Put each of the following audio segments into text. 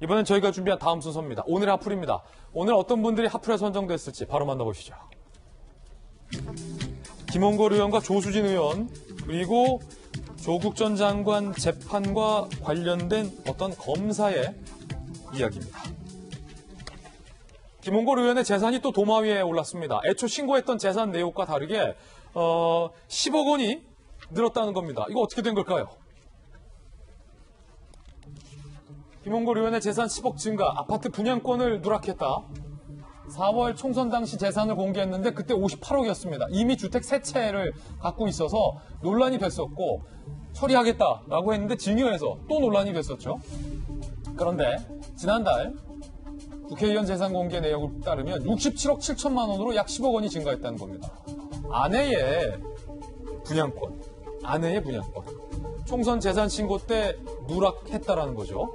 이번엔 저희가 준비한 다음 순서입니다. 오늘의 핫플입니다. 오늘 어떤 분들이 핫플에 선정됐을지 바로 만나보시죠. 김홍걸 의원과 조수진 의원, 그리고 조국 전 장관 재판과 관련된 어떤 검사의 이야기입니다. 김홍걸 의원의 재산이 또 도마 위에 올랐습니다. 애초 신고했던 재산 내역과 다르게 10억 원이 늘었다는 겁니다. 이거 어떻게 된 걸까요? 김홍걸 의원의 재산 10억 증가, 아파트 분양권을 누락했다. 4월 총선 당시 재산을 공개했는데 그때 58억이었습니다. 이미 주택 세 채를 갖고 있어서 논란이 됐었고 처리하겠다라고 했는데 증여해서 또 논란이 됐었죠. 그런데 지난달 국회의원 재산 공개 내역을 따르면 67억 7천만 원으로 약 10억 원이 증가했다는 겁니다. 아내의 분양권. 총선 재산 신고 때 누락했다라는 거죠.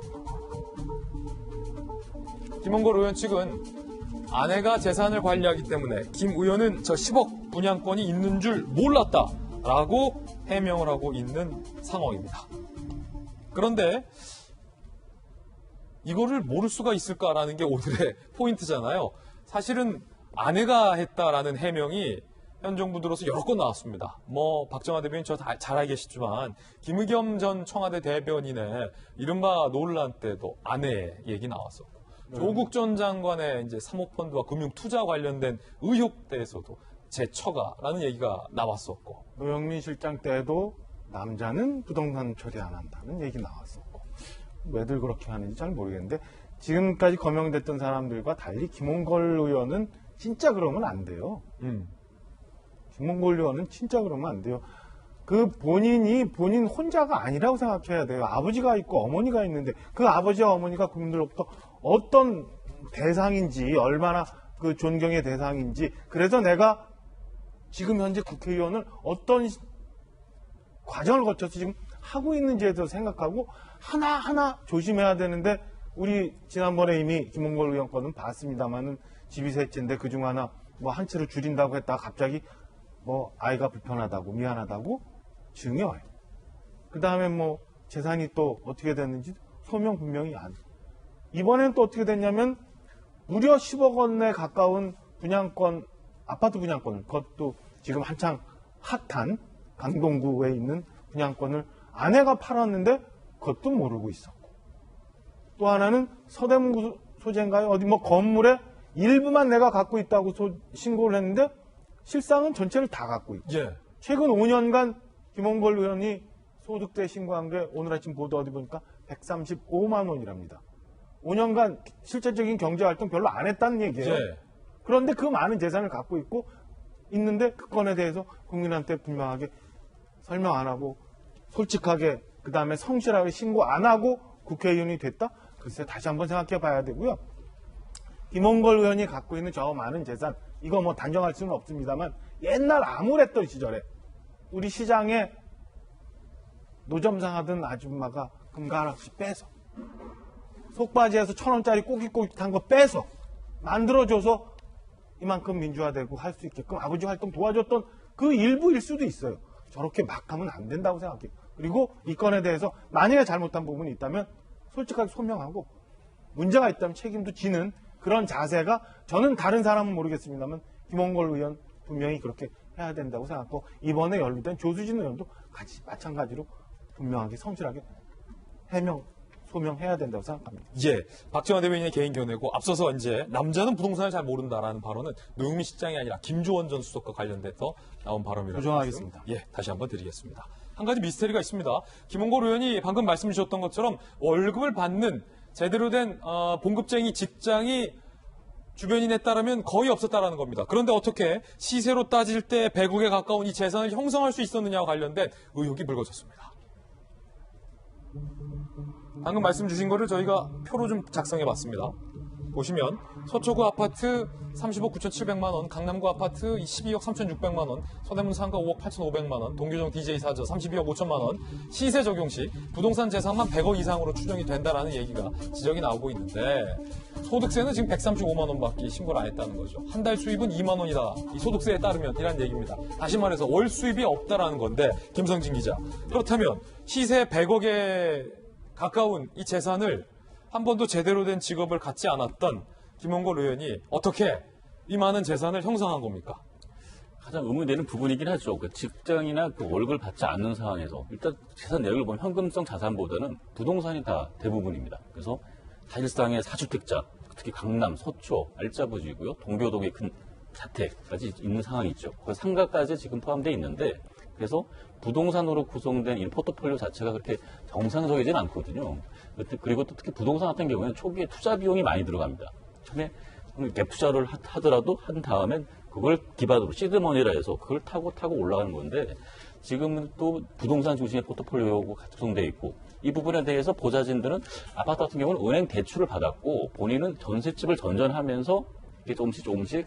김홍걸 의원 측은 아내가 재산을 관리하기 때문에 김 의원은 저 10억 분양권이 있는 줄 몰랐다라고 해명을 하고 있는 상황입니다. 그런데 이거를 모를 수가 있을까라는 게 오늘의 포인트잖아요. 사실은 아내가 했다라는 해명이 현 정부 들어서 여러 건 나왔습니다. 박정화 대변인 저 잘 알고 계시지만 김의겸 전 청와대 대변인의 이른바 논란 때도 아내의 얘기 나왔었고 조국 전 장관의 이제 사모펀드와 금융 투자 관련된 의혹 때에서도 재처가라는 얘기가 나왔었고 노영민 실장 때도 남자는 부동산 처리 안 한다는 얘기 나왔었고 왜들 그렇게 하는지 잘 모르겠는데 지금까지 거명됐던 사람들과 달리 김홍걸 의원은 진짜 그러면 안 돼요. 김홍걸 의원은 진짜 그러면 안 돼요. 그 본인 혼자가 아니라고 생각해야 돼요. 아버지가 있고 어머니가 있는데 그 아버지와 어머니가 그분들로부터 어떤 대상인지 얼마나 그 존경의 대상인지 그래서 내가 지금 현재 국회의원을 어떤 과정을 거쳐서 지금 하고 있는지에 대해서 생각하고 하나하나 조심해야 되는데 우리 지난번에 이미 김홍걸 의원 거는 봤습니다만은 집이 셋째인데 그중 하나 한 채를 줄인다고 했다가 갑자기 아이가 불편하다고 미안하다고 증여해. 그 다음에 재산이 또 어떻게 됐는지 소명 분명히 안. 이번엔 또 어떻게 됐냐면 무려 10억 원에 가까운 분양권, 아파트 분양권을 그것도 지금 한창 핫한 강동구에 있는 분양권을 아내가 팔았는데 그것도 모르고 있었고 또 하나는 서대문구 소재인가요? 어디 건물에 일부만 내가 갖고 있다고 신고를 했는데 실상은 전체를 다 갖고 있고 예. 최근 5년간 김홍걸 의원이 소득세 신고한 게 오늘 아침 보도 어디 보니까 135만 원이랍니다. 5년간 실질적인 경제활동 별로 안 했다는 얘기예요. 예. 그런데 그 많은 재산을 갖고 있는데 그 건에 대해서 국민한테 분명하게 설명 안 하고 솔직하게 그 다음에 성실하게 신고 안 하고 국회의원이 됐다? 글쎄 다시 한번 생각해 봐야 되고요. 김홍걸 의원이 갖고 있는 저 많은 재산 이거 단정할 수는 없습니다만 옛날 암울했던 시절에 우리 시장에 노점상 하던 아줌마가 금가 하나씩 빼서 속바지에서 1,000원짜리 꼬깃꼬깃한 거 빼서 만들어줘서 이만큼 민주화되고 할 수 있게끔 아버지 활동 도와줬던 그 일부일 수도 있어요. 저렇게 막 하면 안 된다고 생각해요. 그리고 이 건에 대해서 만약에 잘못한 부분이 있다면 솔직하게 소명하고 문제가 있다면 책임도 지는 그런 자세가 저는 다른 사람은 모르겠습니다만 김홍걸 의원 분명히 그렇게 해야 된다고 생각하고 이번에 연루된 조수진 의원도 같이 마찬가지로 분명하게 성실하게 해명, 소명해야 된다고 생각합니다. 예, 박정화 대변인의 개인 견해고 앞서서 이제 남자는 부동산을 잘 모른다라는 발언은 노영민 실장이 아니라 김조원 전 수석과 관련돼서 나온 발언이라고 조정하겠습니다. 예, 다시 한번 드리겠습니다. 한 가지 미스터리가 있습니다. 김홍걸 의원이 방금 말씀 주셨던 것처럼 월급을 받는 제대로 된 봉급쟁이 직장이 주변인에 따르면 거의 없었다라는 겁니다. 그런데 어떻게 시세로 따질 때 100억에 가까운 이 재산을 형성할 수 있었느냐와 관련된 의혹이 불거졌습니다. 방금 말씀 주신 거를 저희가 표로 좀 작성해 봤습니다. 보시면 서초구 아파트 30억 9,700만 원, 강남구 아파트 12억 3,600만 원, 서대문 상가 5억 8,500만 원, 동교정 DJ 사저 32억 5천만 원, 시세 적용 시 부동산 재산만 100억 이상으로 추정이 된다라는 얘기가 지적이 나오고 있는데 소득세는 지금 135만 원밖에 신고를 안 했다는 거죠. 한 달 수입은 2만 원이다. 이 소득세에 따르면 이란 얘기입니다. 다시 말해서 월 수입이 없다라는 건데 김성진 기자. 그렇다면 시세 100억에 가까운 이 재산을 한 번도 제대로 된 직업을 갖지 않았던 김홍걸 의원이 어떻게 이 많은 재산을 형성한 겁니까? 가장 의문되는 부분이긴 하죠. 그 직장이나 그 월급을 받지 않는 상황에서 일단 재산 내역을 보면 현금성 자산보다는 부동산이 다 대부분입니다. 그래서 사실상의 사주택자, 특히 강남, 서초, 알짜부지고요, 동교동의 큰 자택까지 있는 상황이 있죠. 그 상가까지 지금 포함되어 있는데 그래서 부동산으로 구성된 이 포트폴리오 자체가 그렇게 정상적이진 않거든요. 그리고 또 특히 부동산 같은 경우에는 초기에 투자 비용이 많이 들어갑니다. 처음에 갭 투자를 하더라도 한 다음엔 그걸 기반으로 시드머니라 해서 그걸 타고 올라가는 건데 지금은 또 부동산 중심의 포트폴리오가 구성되어 있고 이 부분에 대해서 보좌진들은 아파트 같은 경우는 은행 대출을 받았고 본인은 전셋집을 전전하면서 이게 조금씩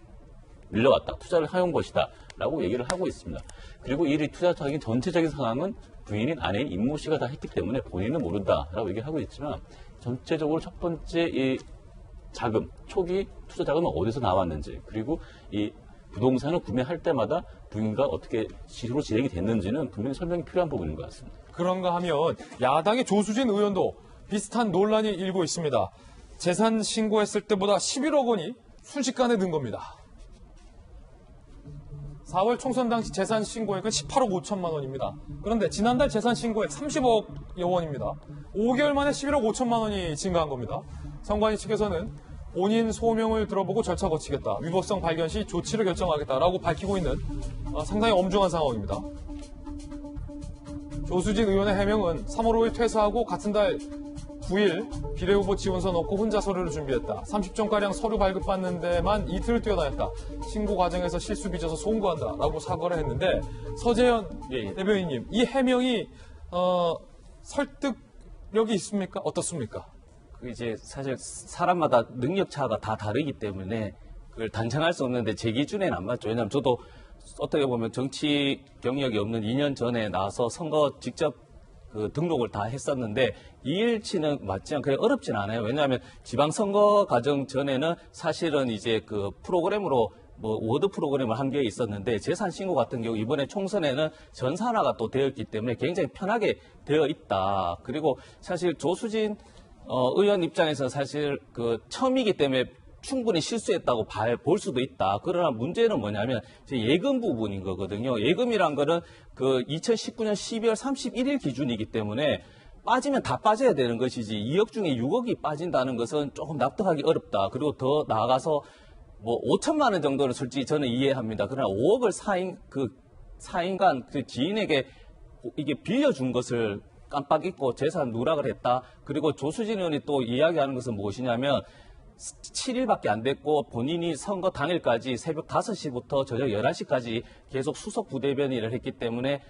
밀려왔다. 투자를 해온 것이다. 라고 얘기를 하고 있습니다. 그리고 이 투자적인 전체적인 상황은 부인인 아내인 임모 씨가 다 했기 때문에 본인은 모른다. 라고 얘기를 하고 있지만 전체적으로 첫 번째 이 자금, 초기 투자 자금은 어디서 나왔는지 그리고 이 부동산을 구매할 때마다 부인과 어떻게 시로 진행이 됐는지는 분명히 설명이 필요한 부분인 것 같습니다. 그런가 하면 야당의 조수진 의원도 비슷한 논란이 일고 있습니다. 재산 신고했을 때보다 11억 원이 순식간에 는 겁니다. 4월 총선 당시 재산 신고액은 18억 5천만 원입니다. 그런데 지난달 재산 신고액 30억여 원입니다. 5개월 만에 11억 5천만 원이 증가한 겁니다. 선관위 측에서는 본인 소명을 들어보고 절차 거치겠다. 위법성 발견 시 조치를 결정하겠다라고 밝히고 있는 상당히 엄중한 상황입니다. 조수진 의원의 해명은 3월 5일 퇴사하고 같은 달 9일 비례후보 지원서 넣고 혼자 서류를 준비했다. 30점가량 서류 발급받는 데만 이틀을 뛰어다녔다. 신고 과정에서 실수 빚어서 송구한다. 라고 사과를 했는데 서재현 대변인님, 이 해명이 설득력이 있습니까? 어떻습니까? 이제 사실 사람마다 능력 차가 다 다르기 때문에 그걸 단정할 수 없는데 제 기준에는 안 맞죠. 왜냐하면 저도 어떻게 보면 정치 경력이 없는 2년 전에 나와서 선거 직접 그 등록을 다 했었는데 이 일치는 맞지 않고 어렵진 않아요. 왜냐하면 지방선거 과정 전에는 사실은 이제 그 프로그램으로 워드 프로그램을 한 게 있었는데 재산 신고 같은 경우 이번에 총선에는 전산화가 또 되었기 때문에 굉장히 편하게 되어 있다. 그리고 사실 조수진 의원 입장에서 사실 그 처음이기 때문에 충분히 실수했다고 볼 수도 있다. 그러나 문제는 뭐냐면 예금 부분인 거거든요. 예금이란 거는 그 2019년 12월 31일 기준이기 때문에 빠지면 다 빠져야 되는 것이지 2억 중에 6억이 빠진다는 것은 조금 납득하기 어렵다. 그리고 더 나아가서 5천만 원 정도는 솔직히 저는 이해합니다. 그러나 5억을 사인간 그 지인에게 이게 빌려준 것을 깜빡 잊고 재산 누락을 했다. 그리고 조수진 의원이 또 이야기하는 것은 무엇이냐면 7일밖에 안 됐고 본인이 선거 당일까지 새벽 5시부터 저녁 11시까지 계속 수석 부대변인을 했기 때문에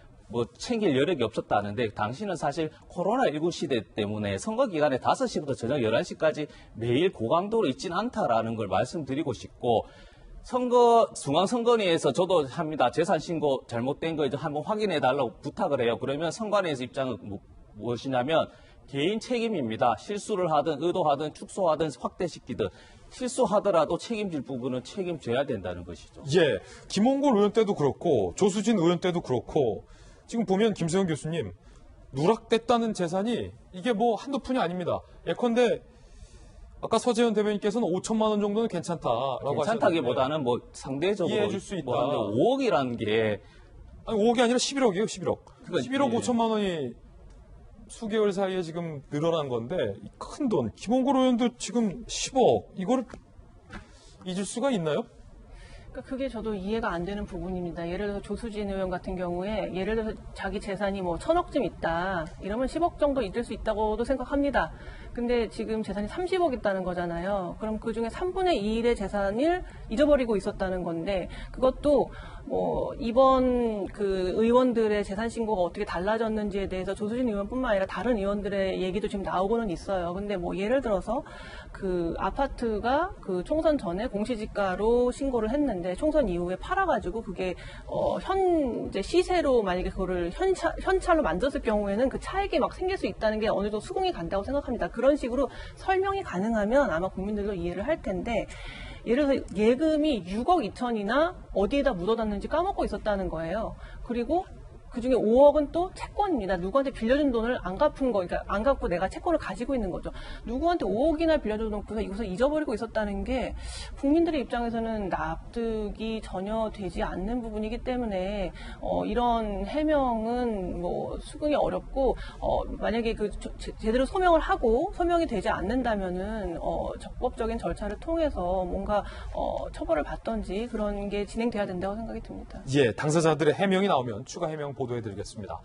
챙길 여력이 없었다는데 당신은 사실 코로나19 시대 때문에 선거 기간에 5시부터 저녁 11시까지 매일 고강도로 있진 않다라는 걸 말씀드리고 싶고 중앙선관위에서 저도 합니다. 재산 신고 잘못된 거 이제 한번 확인해 달라고 부탁을 해요. 그러면 선관위에서 입장은 무엇이냐면 개인 책임입니다. 실수를 하든 의도하든 축소하든 확대시키든 실수하더라도 책임질 부분은 책임져야 된다는 것이죠. 예, 김홍걸 의원 때도 그렇고 조수진 의원 때도 그렇고 지금 보면 김세현 교수님 누락됐다는 재산이 이게 한두 푼이 아닙니다. 예컨대 아까 서재현 대변인께서는 5천만 원 정도는 괜찮다라고 괜찮다기보다는 상대적으로 이해해줄 수 있다. 5억이라는 게 아니 5억이 아니라 11억이에요. 11억. 그러니까 11억 5천만 원이 수개월 사이에 지금 늘어난 건데 큰 돈. 김홍걸 의원도 지금 10억. 이거를 잊을 수가 있나요? 그러니까 그게 저도 이해가 안 되는 부분입니다. 예를 들어서 조수진 의원 같은 경우에 예를 들어서 자기 재산이 1000억쯤 있다. 이러면 10억 정도 잊을 수 있다고도 생각합니다. 근데 지금 재산이 30억 있다는 거잖아요. 그럼 그중에 3분의 2의 재산을 잊어버리고 있었다는 건데 그것도 이번 그 의원들의 재산 신고가 어떻게 달라졌는지에 대해서 조수진 의원뿐만 아니라 다른 의원들의 얘기도 지금 나오고는 있어요. 근데 예를 들어서 그 아파트가 그 총선 전에 공시지가로 신고를 했는데 총선 이후에 팔아가지고 그게 현재 시세로 만약에 그거를 현찰로 만졌을 경우에는 그 차익이 막 생길 수 있다는 게 어느 정도 수긍이 간다고 생각합니다. 그런 식으로 설명이 가능하면 아마 국민들도 이해를 할 텐데 예를 들어서 예금이 6억 2천이나 어디에다 묻어놨는지 까먹고 있었다는 거예요. 그리고 그중에 5억은 또 채권입니다. 누구한테 빌려준 돈을 안 갚은 거, 그러니까 안 갚고 내가 채권을 가지고 있는 거죠. 누구한테 5억이나 빌려줘놓고서 이것을 잊어버리고 있었다는 게 국민들의 입장에서는 납득이 전혀 되지 않는 부분이기 때문에 이런 해명은 뭐 수긍이 어렵고 만약에 제대로 소명을 하고 소명이 되지 않는다면은 적법적인 절차를 통해서 뭔가 처벌을 받던지 그런 게 진행돼야 된다고 생각이 듭니다. 예, 당사자들의 해명이 나오면 추가 해명 보도해드리겠습니다.